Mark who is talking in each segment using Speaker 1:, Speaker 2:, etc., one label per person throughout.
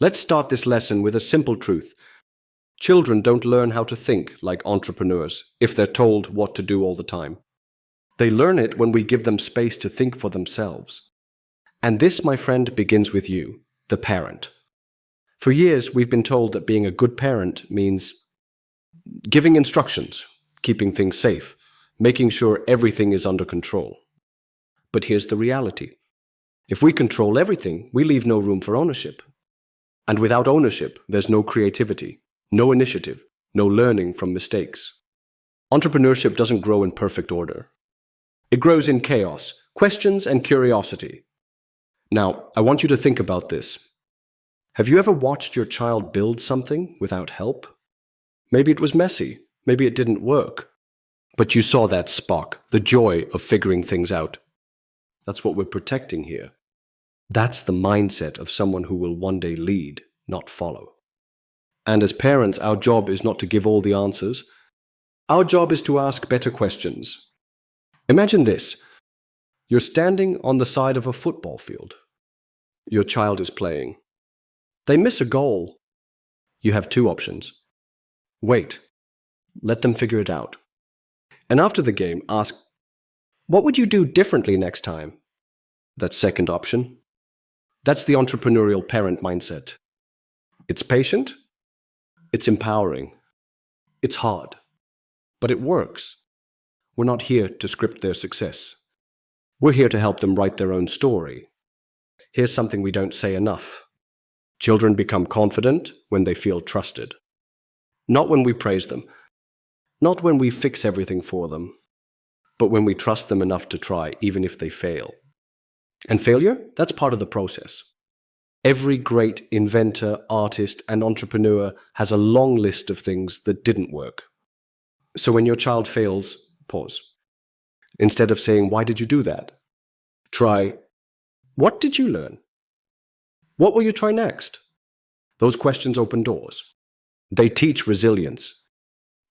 Speaker 1: Let's start this lesson with a simple truth. Children don't learn how to think like entrepreneurs if they're told what to do all the time. They learn it when we give them space to think for themselves. And this, my friend, begins with you, the parent. For years, we've been told that being a good parent means giving instructions, keeping things safe, making sure everything is under control. But here's the reality. If we control everything, we leave no room for ownership. And without ownership, there's no creativity, no initiative, no learning from mistakes. Entrepreneurship doesn't grow in perfect order. It grows in chaos, questions, and curiosity. Now, I want you to think about this. Have you ever watched your child build something without help? Maybe it was messy, maybe it didn't work. But you saw that spark, the joy of figuring things out. That's what we're protecting here. That's the mindset of someone who will one day lead, not follow. And as parents, our job is not to give all the answers. Our job is to ask better questions. Imagine this. You're standing on the side of a football field. Your child is playing. They miss a goal. You have two options. Wait. Let them figure it out. And after the game, ask, what would you do differently next time? That second option. That's the entrepreneurial parent mindset. It's patient. It's empowering. It's hard. But it works. We're not here to script their success. We're here to help them write their own story. Here's something we don't say enough. Children become confident when they feel trusted. Not when we praise them. Not when we fix everything for them. But when we trust them enough to try, even if they fail. And failure? That's part of the process. Every great inventor, artist, and entrepreneur has a long list of things that didn't work. So when your child fails, pause. Instead of saying, why did you do that? Try, what did you learn? What will you try next? Those questions open doors. They teach resilience.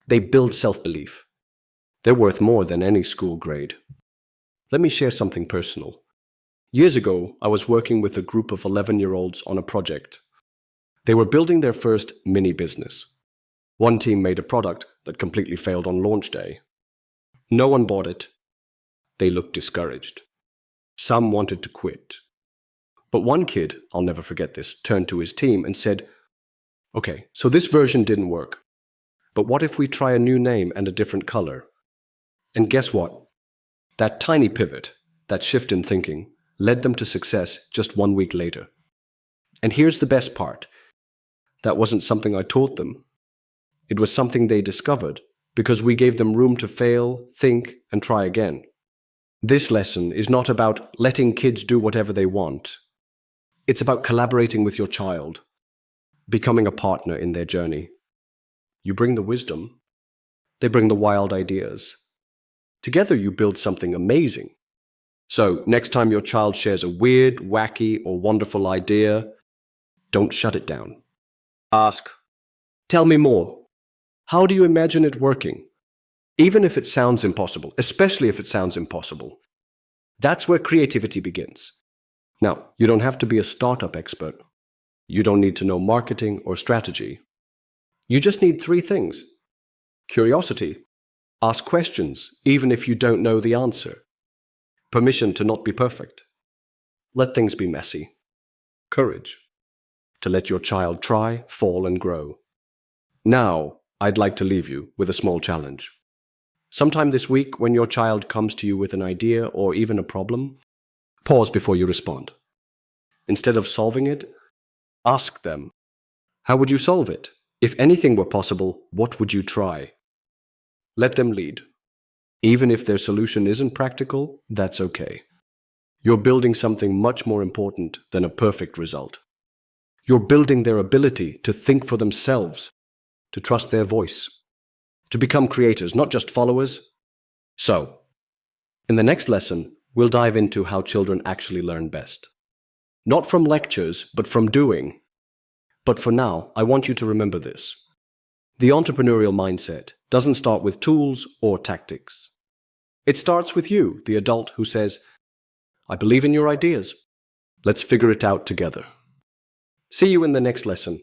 Speaker 1: They build self-belief. They're worth more than any school grade. Let me share something personal. Years ago, I was working with a group of 11-year-olds on a project. They were building their first mini business. One team made a product that completely failed on launch day. No one bought it. They looked discouraged. Some wanted to quit. But one kid, I'll never forget this, turned to his team and said, okay, so this version didn't work. But what if we try a new name and a different color? And guess what? That tiny pivot, that shift in thinking, led them to success just 1 week later. And here's the best part. That wasn't something I taught them. It was something they discovered because we gave them room to fail, think, and try again. This lesson is not about letting kids do whatever they want. It's about collaborating with your child, becoming a partner in their journey. You bring the wisdom, they bring the wild ideas. Together you build something amazing. So next time your child shares a weird, wacky, or wonderful idea, don't shut it down. Ask, tell me more. How do you imagine it working? Even if it sounds impossible, especially if it sounds impossible. That's where creativity begins. Now, you don't have to be a startup expert. You don't need to know marketing or strategy. You just need 3 things. Curiosity. Ask questions, even if you don't know the answer. Permission to not be perfect. Let things be messy. Courage. To let your child try, fall, and grow. Now, I'd like to leave you with a small challenge. Sometime this week, when your child comes to you with an idea or even a problem, pause before you respond. Instead of solving it, ask them, how would you solve it? If anything were possible, what would you try? Let them lead. Even if their solution isn't practical, that's okay. You're building something much more important than a perfect result. You're building their ability to think for themselves, to trust their voice, to become creators, not just followers. So, in the next lesson, we'll dive into how children actually learn best. Not from lectures, but from doing. But for now, I want you to remember this. The entrepreneurial mindset doesn't start with tools or tactics. It starts with you, the adult who says, I believe in your ideas. Let's figure it out together. See you in the next lesson.